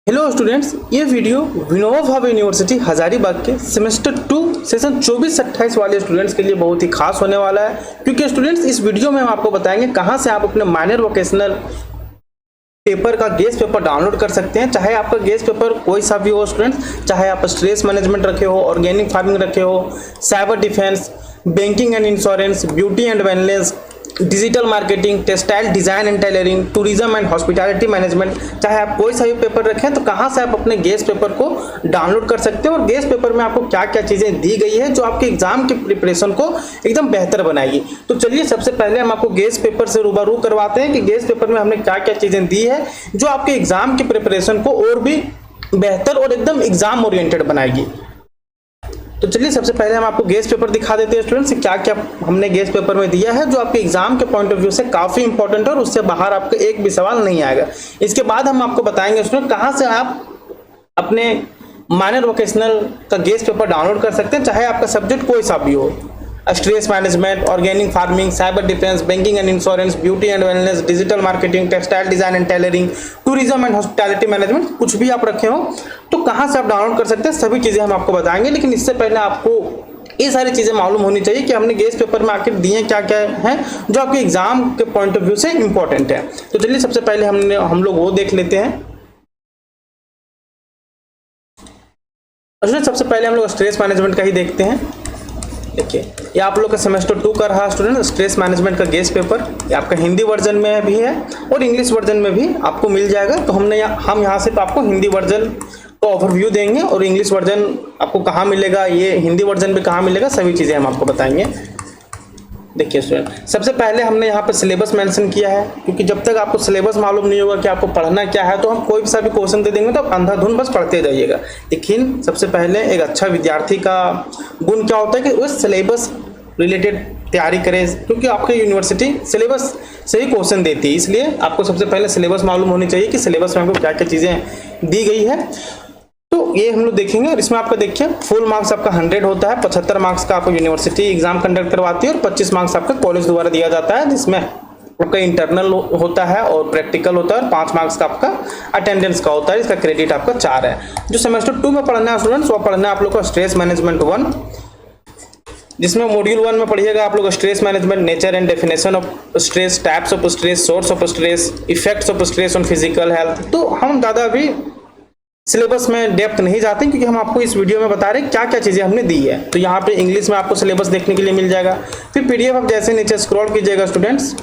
Hello students, ये video Vinoba Bhave university Hazaribagh के semester 2 session 24-28 वाले स्टूडेंट्स के लिए बहुत ही खास होने वाला है, क्योंकि स्टूडेंट्स इस वीडियो में हम आपको बताएंगे कहां से आप अपने माइनर वोकेशनल पेपर का गेस्ट पेपर डाउनलोड कर सकते हैं। चाहे आपका गेस्ट पेपर कोई सा भी हो स्टूडेंट्स, चाहे आप स्ट्रेस मैनेजमेंट रखे हो, ऑर्गेनिक फार्मिंग रखे हो, cyber defence, banking and insurance, beauty and wellness, digital marketing, textile design and tailoring, tourism and hospitality management, चाहे आप कोई सा भी पेपर रखें तो कहां से आप अपने गेस्ट पेपर को डाउनलोड कर सकते हैं और गेस्ट पेपर में आपको क्या क्या चीजें दी गई है जो आपके एग्जाम के प्रिपरेशन को एकदम बेहतर बनाएगी। तो चलिए सबसे पहले हम आपको गेस्ट पेपर से रूबरू करवाते हैं कि गेस्ट पेपर में हमने क्या क्या चीजें दी है जो आपके एग्जाम के प्रिपरेशन को और भी बेहतर और एकदम एग्जाम ओरिएंटेड बनाएगी। तो चलिए सबसे पहले हम आपको गेस्ट पेपर दिखा देते हैं स्टूडेंट्स, क्या क्या हमने गेस्ट पेपर में दिया है जो आपके एग्जाम के पॉइंट ऑफ व्यू से काफी इंपॉर्टेंट है और उससे बाहर आपका एक भी सवाल नहीं आएगा। इसके बाद हम आपको बताएंगे स्टूडेंट कहां से आप अपने माइनर वोकेशनल का गेस्ट पेपर डाउनलोड कर सकते हैं, चाहे आपका सब्जेक्ट कोई सा भी हो, stress management, organic farming, cyber defence, banking and insurance, beauty and wellness, digital marketing, textile design and tailoring, tourism and hospitality management, कुछ भी आप रखे हो तो कहां से आप डाउनलोड कर सकते हैं, सभी चीजें हम आपको बताएंगे। लेकिन इससे पहले आपको ये सारी चीजें मालूम होनी चाहिए कि हमने गेस्ट पेपर में आखिर दिए क्या क्या हैं जो आपके एग्जाम के पॉइंट ऑफ व्यू से इंपॉर्टेंट है। तो चलिए सबसे पहले हम लोग वो देख लेते हैं। सबसे पहले हम लोग स्ट्रेस मैनेजमेंट का ही देखते हैं। देखिए ये आप लोग का सेमेस्टर 2 का रहा स्टूडेंट, स्ट्रेस मैनेजमेंट का गेस्ट पेपर। ये आपका हिंदी वर्जन में भी है और इंग्लिश वर्जन में भी आपको मिल जाएगा। तो हम यहाँ से आपको हिंदी वर्जन का ओवरव्यू देंगे और इंग्लिश वर्जन आपको कहाँ मिलेगा, ये हिंदी वर्जन पे कहाँ मिलेगा, सभी चीज़ें हम आपको बताएंगे। देखिए स्टूडेंट, सबसे पहले हमने यहाँ पे सिलेबस मेंशन किया है, क्योंकि जब तक आपको सिलेबस मालूम नहीं होगा कि आपको पढ़ना क्या है तो हम कोई सा भी क्वेश्चन दे देंगे तो आप अंधाधुन बस पढ़ते जाइएगा। लेकिन सबसे पहले एक अच्छा विद्यार्थी का गुण क्या होता है कि वो सिलेबस रिलेटेड तैयारी करे, क्योंकि आपकी यूनिवर्सिटी सिलेबस से ही क्वेश्चन देती है, इसलिए आपको सबसे पहले सिलेबस मालूम होनी चाहिए कि सिलेबस में आपको क्या क्या चीज़ें दी गई है। तो ये हम लोग देखेंगे और इसमें आपका देखिए फुल मार्क्स आपका 100 होता है, 75 मार्क्स का आपको यूनिवर्सिटी एग्जाम कंडक्ट करवाती है और 25 मार्क्स आपका कॉलेज द्वारा दिया जाता है, जिसमें आपका इंटरनल होता है और प्रैक्टिकल होता है और 5 मार्क्स का आपका अटेंडेंस का होता है। इसका क्रेडिट आपका 4 है। जो सेमेस्टर 2 में पढ़ना है स्टूडेंट्स वो पढ़ना है आप लोग का स्ट्रेस मैनेजमेंट 1, जिसमें मॉड्यूल 1 में पढ़िएगा आप लोग stress management, nature and definition of stress, types of stress, source of stress, effects of stress on physical health. तो हम ज़्यादा भी सिलेबस में डेप्थ नहीं जाते क्योंकि हम आपको इस वीडियो में बता रहे हैं क्या क्या चीज़ें हमने दी है। तो यहाँ पे इंग्लिश में आपको सिलेबस देखने के लिए मिल जाएगा। फिर पीडीएफ आप जैसे नीचे स्क्रॉल कीजिएगा स्टूडेंट्स,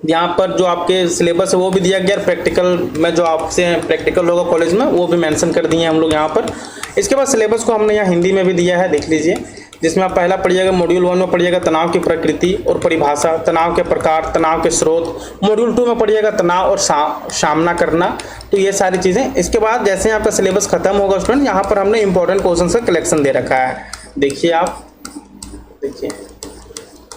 यहाँ पर जो आपके सिलेबस है वो भी दिया गया, प्रैक्टिकल में जो आपसे प्रैक्टिकल होगा कॉलेज में वो भी मेंशन कर दिए हैं हम लोग यहाँ पर। इसके बाद सिलेबस को हमने यहाँ हिंदी में भी दिया है, देख लीजिए, जिसमें आप पहला पढ़िएगा मॉड्यूल 1 में पढ़िएगा तनाव की प्रकृति और परिभाषा, तनाव के प्रकार, तनाव के स्रोत। मॉड्यूल 2 में पढ़िएगा तनाव और सामना करना। तो ये सारी चीज़ें। इसके बाद जैसे आपका सिलेबस खत्म होगा स्टूडेंट, यहाँ पर हमने इंपॉर्टेंट क्वेश्चन का कलेक्शन दे रखा है। देखिए आप, देखिए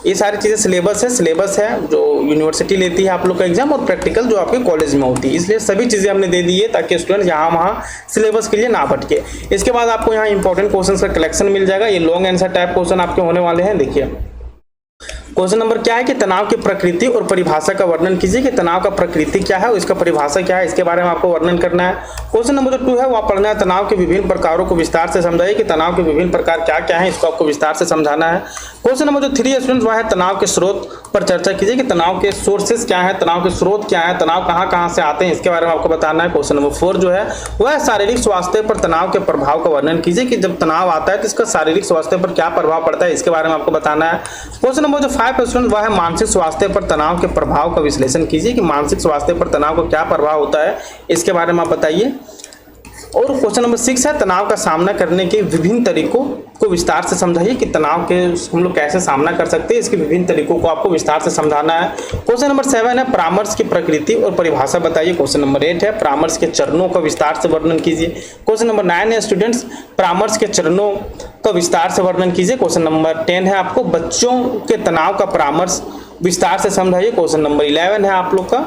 ये सारी चीज़ें सिलेबस है जो यूनिवर्सिटी लेती है आप लोग का एग्जाम और प्रैक्टिकल जो आपके कॉलेज में होती है, इसलिए सभी चीज़ें हमने दे दी है ताकि स्टूडेंट यहाँ वहाँ सिलेबस के लिए ना भटके। इसके बाद आपको यहाँ इंपॉर्टेंट क्वेश्चन का कलेक्शन मिल जाएगा। ये लॉन्ग आंसर टाइप क्वेश्चन आपके होने वाले हैं। देखिए क्वेश्चन नंबर क्या है कि तनाव की प्रकृति और परिभाषा का वर्णन कीजिए कि तनाव का प्रकृति क्या है और इसका परिभाषा क्या है, इसके बारे में आपको वर्णन करना है। क्वेश्चन नंबर 2 है वो आप पढ़ना है तनाव के विभिन्न प्रकारों को विस्तार से समझाइए कि तनाव के विभिन्न प्रकार क्या क्या है, इसको आपको विस्तार से समझाना है। क्वेश्चन नंबर 3 है स्टूडेंट्स वह है तनाव के स्रोत पर चर्चा कीजिए कि तनाव के सोर्सेस क्या है, तनाव के स्रोत क्या है, तनाव कहाँ कहाँ से आते हैं, इसके बारे में आपको बताना है। क्वेश्चन नंबर 4 जो है वह शारीरिक स्वास्थ्य पर तनाव के प्रभाव का वर्णन कीजिए कि जब तनाव आता है तो इसका शारीरिक स्वास्थ्य पर क्या प्रभाव पड़ता है, इसके बारे में आपको बताना है। क्वेश्चन नंबर 5 है स्टूडेंट वह है मानसिक स्वास्थ्य पर तनाव के प्रभाव का विश्लेषण कीजिए कि मानसिक स्वास्थ्य पर तनाव का क्या प्रभाव होता है, इसके बारे में आप बताइए। और क्वेश्चन नंबर 6 है तनाव का सामना करने के विभिन्न तरीकों को विस्तार से समझाइए कि तनाव के हम लोग कैसे सामना कर सकते हैं, इसके विभिन्न तरीकों को आपको विस्तार से समझाना है। क्वेश्चन नंबर 7 है परामर्श की प्रकृति और परिभाषा बताइए। क्वेश्चन नंबर 8 है परामर्श के चरणों का विस्तार से वर्णन कीजिए। क्वेश्चन नंबर 9 है स्टूडेंट्स परामर्श के चरणों का विस्तार से वर्णन कीजिए। क्वेश्चन नंबर 10 है आपको बच्चों के तनाव का परामर्श विस्तार से समझाइए। क्वेश्चन नंबर 11 है आप लोग का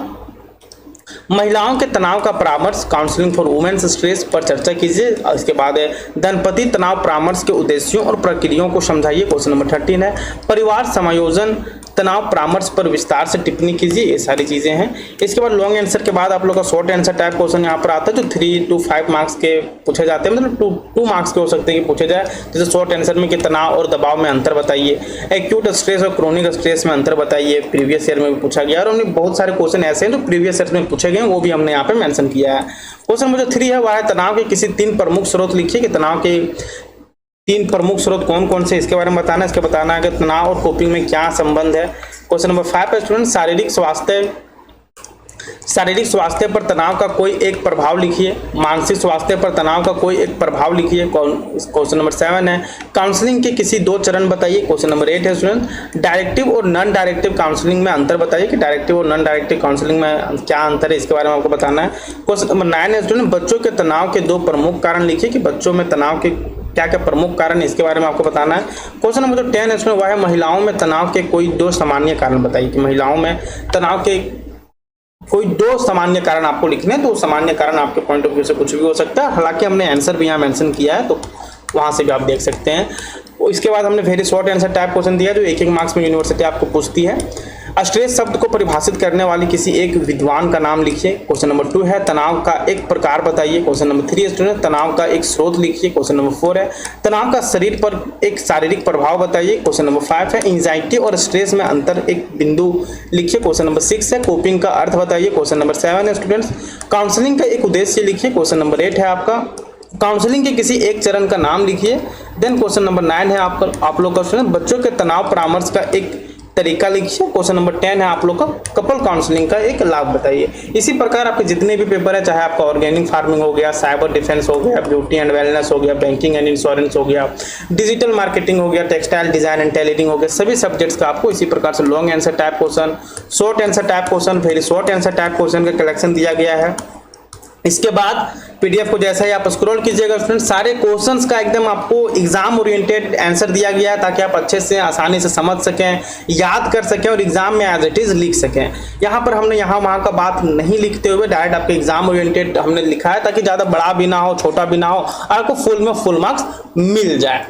महिलाओं के तनाव का परामर्श, काउंसलिंग फॉर वुमेन्स स्ट्रेस पर चर्चा कीजिए। इसके बाद है दंपति तनाव परामर्श के उद्देश्यों और प्रक्रियाओं को समझाइए। क्वेश्चन नंबर 13 है परिवार समायोजन तनाव परामर्श पर विस्तार से टिप्पणी कीजिए, ये सारी चीजें हैं। इसके बाद लॉन्ग आंसर के बाद आप लोग का शॉर्ट आंसर टाइप क्वेश्चन यहाँ पर आता है, जो 3 to 5 मार्क्स के पूछे जाते हैं, मतलब 2 मार्क्स के हो सकते हैं कि पूछे जाए। जैसे शॉर्ट आंसर में कि तनाव और दबाव में अंतर बताइए, एक्यूट स्ट्रेस और क्रोनिक स्ट्रेस में अंतर बताइए, प्रीवियस ईयर में भी पूछा गया। और हमने बहुत सारे क्वेश्चन ऐसे हैं जो प्रीवियस ईयर में पूछे गए, वो भी हमने यहाँ पे मेंशन किया है। क्वेश्चन नंबर 3 है वह है तनाव के किसी 3 प्रमुख स्रोत लिखिए कि तनाव के 3 प्रमुख स्रोत कौन कौन से, इसके बारे में बताना है। इसके बताना है कि तनाव और कोपिंग में क्या संबंध है। क्वेश्चन नंबर 5 है स्टूडेंट शारीरिक स्वास्थ्य पर तनाव का कोई एक प्रभाव लिखिए, मानसिक स्वास्थ्य पर तनाव का कोई एक प्रभाव लिखिए। क्वेश्चन नंबर 7 है काउंसलिंग के किसी 2 चरण बताइए। क्वेश्चन नंबर 8 है स्टूडेंट डायरेक्टिव और नॉन डायरेक्टिव काउंसलिंग में अंतर बताइए कि डायरेक्टिव और नॉन डायरेक्टिव काउंसलिंग में क्या अंतर है, इसके बारे में आपको बताना है। क्वेश्चन नंबर 9 है स्टूडेंट बच्चों के तनाव के 2 प्रमुख कारण लिखिए कि बच्चों में तनाव के क्या क्या प्रमुख कारण, इसके बारे में आपको बताना है। क्वेश्चन नंबर 10 है इसमें वह है महिलाओं में तनाव के कोई 2 सामान्य कारण बताइए कि महिलाओं में तनाव के कोई 2 सामान्य कारण आपको लिखने हैं। तो सामान्य कारण आपके पॉइंट ऑफ व्यू से कुछ भी हो सकता है, हालांकि हमने आंसर भी यहाँ मेंशन किया है तो वहां से भी आप देख सकते हैं। इसके बाद हमने very short answer type question दिया जो 1-1 मार्क्स में यूनिवर्सिटी आपको पूछती है। स्ट्रेस शब्द को परिभाषित करने वाली किसी एक विद्वान का नाम लिखिए। क्वेश्चन नंबर 2 है तनाव का एक प्रकार बताइए। क्वेश्चन नंबर 3 स्टूडेंट तनाव का एक स्रोत लिखिए। क्वेश्चन नंबर 4 है तनाव का शरीर पर एक शारीरिक प्रभाव बताइए। क्वेश्चन नंबर 5 है एंजाइटी और स्ट्रेस में अंतर एक बिंदु लिखिए। क्वेश्चन नंबर 6 है कोपिंग का अर्थ बताइए। क्वेश्चन नंबर 7 है स्टूडेंट्स काउंसलिंग का एक उद्देश्य लिखिए। क्वेश्चन नंबर 8 है आपका काउंसलिंग के किसी एक चरण का नाम लिखिए। देन क्वेश्चन नंबर 9 है आप लोग का स्टूडेंट बच्चों के तनाव परामर्श का एक तरीका लिखिए। क्वेश्चन नंबर 10 है आप लोग का कपल काउंसलिंग का एक लाभ बताइए। इसी प्रकार आपके जितने भी पेपर है, चाहे आपका ऑर्गेनिक फार्मिंग हो गया, साइबर डिफेंस हो गया, ब्यूटी एंड वेलनेस हो गया, बैंकिंग एंड इंश्योरेंस हो गया, डिजिटल मार्केटिंग हो गया, टेक्सटाइल डिजाइन एंड टेलरिंग हो गया, सभी सब्जेक्ट्स का आपको इसी प्रकार से long answer type question, short answer type question, very short answer type question का कलेक्शन दिया गया है। इसके बाद पीडीएफ को जैसा ही आप स्क्रॉल कीजिएगा स्टूडेंट सारे क्वेश्चंस का एकदम आपको एग्जाम ओरिएंटेड आंसर दिया गया है ताकि आप अच्छे से आसानी से समझ सकें, याद कर सकें और एग्जाम में एज इट इज लिख सकें। यहाँ पर हमने यहाँ वहाँ का बात नहीं लिखते हुए डायरेक्ट आपके एग्जाम ओरिएंटेड हमने लिखा है ताकि ज़्यादा बड़ा भी ना हो, छोटा भी ना हो, आपको फुल में फुल मार्क्स मिल जाए।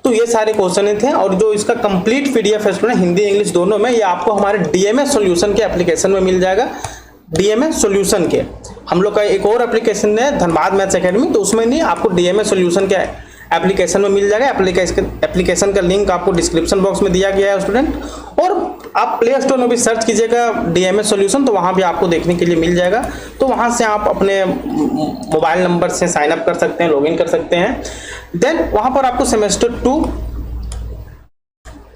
तो ये सारे क्वेश्चन थे और जो इसका कंप्लीट पीडीएफ है स्टूडेंट हिंदी इंग्लिश दोनों में, ये आपको हमारे डीएमएस सॉल्यूशन के एप्लीकेशन में मिल जाएगा। डीएमएस सॉल्यूशन के हम लोग का एक और एप्लीकेशन है धनबाद मैथ्स एकेडमी, तो उसमें नहीं आपको डीएमएस सॉल्यूशन के एप्लीकेशन में मिल जाएगा। एप्लीकेशन का लिंक आपको डिस्क्रिप्शन बॉक्स में दिया गया है स्टूडेंट, और आप प्ले स्टोर में भी सर्च कीजिएगा डीएमएस सॉल्यूशन तो वहाँ भी आपको देखने के लिए मिल जाएगा। तो वहाँ से आप अपने मोबाइल नंबर से साइन अप कर सकते हैं, लॉगिन कर सकते हैं। देन वहाँ पर आपको सेमेस्टर 2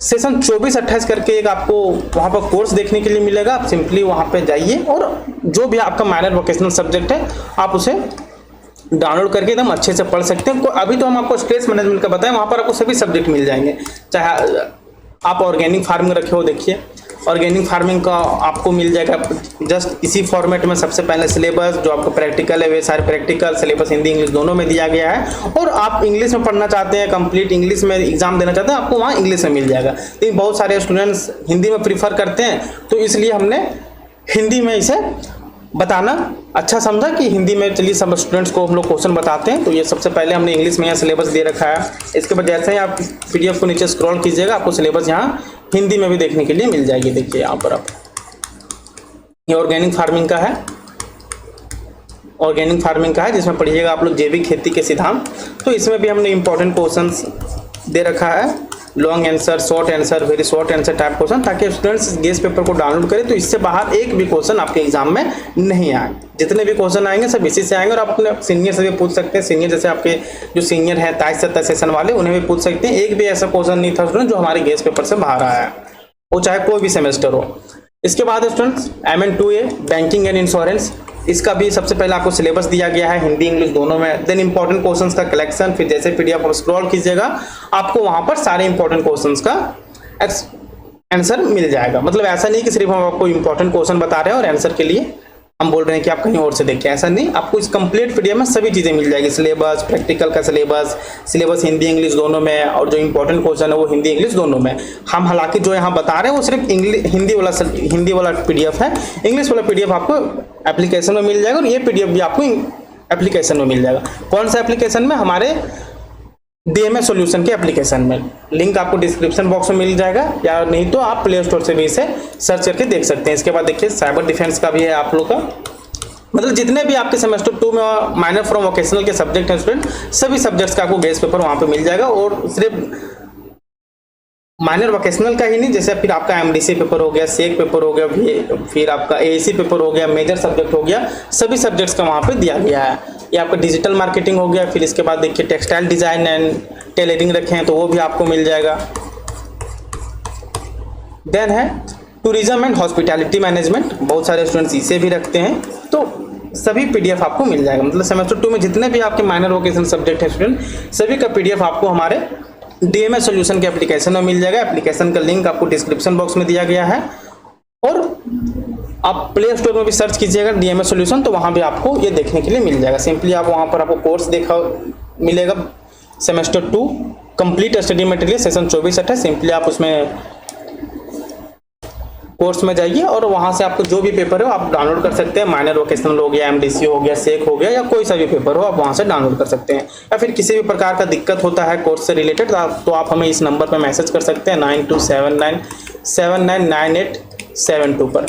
सेशन 24-28 करके एक आपको वहाँ पर कोर्स देखने के लिए मिलेगा। आप सिंपली वहाँ पे जाइए और जो भी आपका माइनर वोकेशनल सब्जेक्ट है आप उसे डाउनलोड करके एकदम अच्छे से पढ़ सकते हैं। अभी तो हम आपको स्ट्रेस मैनेजमेंट का बताएं, वहाँ पर आपको सभी सब्जेक्ट मिल जाएंगे। चाहे आप ऑर्गेनिक फार्मिंग रखे हो, देखिए ऑर्गेनिक फार्मिंग का आपको मिल जाएगा जस्ट इसी फॉर्मेट में। सबसे पहले सिलेबस जो आपको प्रैक्टिकल है वे सारे प्रैक्टिकल सिलेबस हिंदी इंग्लिश दोनों में दिया गया है। और आप इंग्लिश में पढ़ना चाहते हैं, कंप्लीट इंग्लिश में एग्जाम देना चाहते हैं, आपको वहाँ इंग्लिश में मिल जाएगा। लेकिन बहुत सारे स्टूडेंट्स हिंदी में प्रीफर करते हैं, तो इसलिए हमने हिंदी में इसे बताना अच्छा समझा कि हिंदी में चलिए सब स्टूडेंट्स को हम लोग क्वेश्चन बताते हैं। तो ये सबसे पहले हमने इंग्लिश में यहाँ सिलेबस दे रखा है। इसके बाद जैसे ही आप पीडीएफ को नीचे स्क्रॉल कीजिएगा आपको सिलेबस यहाँ हिंदी में भी देखने के लिए मिल जाएगी। देखिए यहाँ पर आप ये ऑर्गेनिक फार्मिंग का है, ऑर्गेनिक फार्मिंग का है जिसमें पढ़िएगा आप लोग जैविक खेती के सिद्धांत। तो इसमें भी हमने इंपॉर्टेंट क्वेश्चंस दे रखा है, long answer, short answer, very short answer type question, ताकि स्टूडेंट्स गेस पेपर को डाउनलोड करें तो इससे बाहर एक भी क्वेश्चन आपके एग्जाम में नहीं आए। जितने भी क्वेश्चन आएंगे सब इसी से आएंगे। और आप अपने सीनियर से भी पूछ सकते हैं, सीनियर जैसे आपके जो सीनियर हैं 23-27 सेशन वाले उन्हें भी पूछ सकते हैं। एक भी ऐसा क्वेश्चन नहीं था स्टूडेंट जो हमारे गेस पेपर से बाहर आया है, वो चाहे कोई भी सेमेस्टर हो। इसके बाद students MN2A banking and insurance, इसका भी सबसे पहले आपको सिलेबस दिया गया है हिंदी इंग्लिश दोनों में। देन इंपॉर्टेंट क्वेश्चंस का कलेक्शन, फिर जैसे पीडीएफ पर स्क्रॉल कीजिएगा आपको वहां पर सारे इंपॉर्टेंट क्वेश्चंस का आंसर मिल जाएगा। मतलब ऐसा नहीं कि सिर्फ हम आपको इंपॉर्टेंट क्वेश्चन बता रहे हैं और आंसर के लिए हम बोल रहे हैं कि आप कहीं और से देखिए, ऐसा नहीं। आपको इस कंप्लीट पीडीएफ में सभी चीजें मिल जाएगी, सिलेबस, प्रैक्टिकल का सिलेबस हिंदी इंग्लिश दोनों में, और जो इंपॉर्टेंट क्वेश्चन है वो हिंदी इंग्लिश दोनों में। हम हालांकि जो यहाँ बता रहे हैं वो सिर्फ हिंदी वाला पीडीएफ है, इंग्लिश वाला पीडीएफ आपको एप्लीकेशन में मिल जाएगा और ये पीडीएफ भी आपको एप्लीकेशन में मिल जाएगा। कौन सा एप्लीकेशन में? हमारे DMS सॉल्यूशन के एप्लीकेशन में। लिंक आपको डिस्क्रिप्शन बॉक्स में मिल जाएगा, या नहीं तो आप प्ले स्टोर से भी इसे सर्च करके देख सकते हैं। इसके बाद देखिए साइबर डिफेंस का भी है आप लोग का, मतलब जितने भी आपके सेमेस्टर 2 में माइनर फ्रॉम वोकेशनल के सब्जेक्ट हैं स्टूडेंट, सभी सब्जेक्ट्स का आपको गेस्ट पेपर वहाँ पे मिल जाएगा। और सिर्फ माइनर वोकेशनल का ही नहीं, जैसे फिर आपका MDC पेपर हो गया, सेक पेपर हो गया, फिर आपका AAC पेपर हो गया, मेजर सब्जेक्ट हो गया, सभी सब्जेक्ट्स का वहाँ पे दिया गया है। ये आपका डिजिटल मार्केटिंग हो गया, फिर इसके बाद देखिए टेक्सटाइल डिज़ाइन एंड टेलरिंग रखे हैं तो वो भी आपको मिल जाएगा। देन है टूरिज्म एंड हॉस्पिटैलिटी मैनेजमेंट, बहुत सारे स्टूडेंट्स इसे भी रखते हैं, तो सभी PDF आपको मिल जाएगा। मतलब सेमेस्टर 2 में जितने भी आपके माइनर वोकेशनल सब्जेक्ट हैं स्टूडेंट, सभी का PDF आपको हमारे DMS सॉल्यूशन के एप्लीकेशन में मिल जाएगा। एप्लीकेशन का लिंक आपको डिस्क्रिप्शन बॉक्स में दिया गया है, और आप प्ले स्टोर में भी सर्च कीजिएगा DMS सॉल्यूशन, तो वहाँ भी आपको ये देखने के लिए मिल जाएगा। सिंपली आप वहाँ पर आपको कोर्स देखा मिलेगा, semester 2 complete study material session 24 है। सिंपली आप उसमें कोर्स में जाइए और वहाँ से आपको जो भी पेपर हो आप डाउनलोड कर सकते हैं। माइनर वोकेशनल हो गया, MDC हो गया, सेक हो गया, या कोई सा भी पेपर हो आप वहाँ से डाउनलोड कर सकते हैं। या फिर किसी भी प्रकार का दिक्कत होता है कोर्स से रिलेटेड तो आप हमें इस नंबर पर मैसेज कर सकते हैं 9279799872 पर।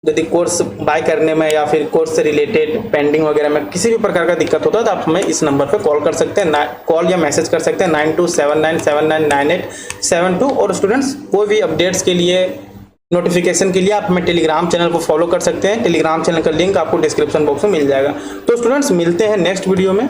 यदि कोर्स बाय करने में या फिर कोर्स से रिलेटेड पेंडिंग वगैरह में किसी भी प्रकार का दिक्कत होता है तो आप हमें इस नंबर पर कॉल कर सकते हैं, कॉल या मैसेज कर सकते हैं 9279799872। और स्टूडेंट्स कोई भी अपडेट्स के लिए, नोटिफिकेशन के लिए आप हमें टेलीग्राम चैनल को फॉलो कर सकते हैं। टेलीग्राम चैनल का लिंक आपको डिस्क्रिप्शन बॉक्स में मिल जाएगा। तो स्टूडेंट्स मिलते हैं नेक्स्ट वीडियो में।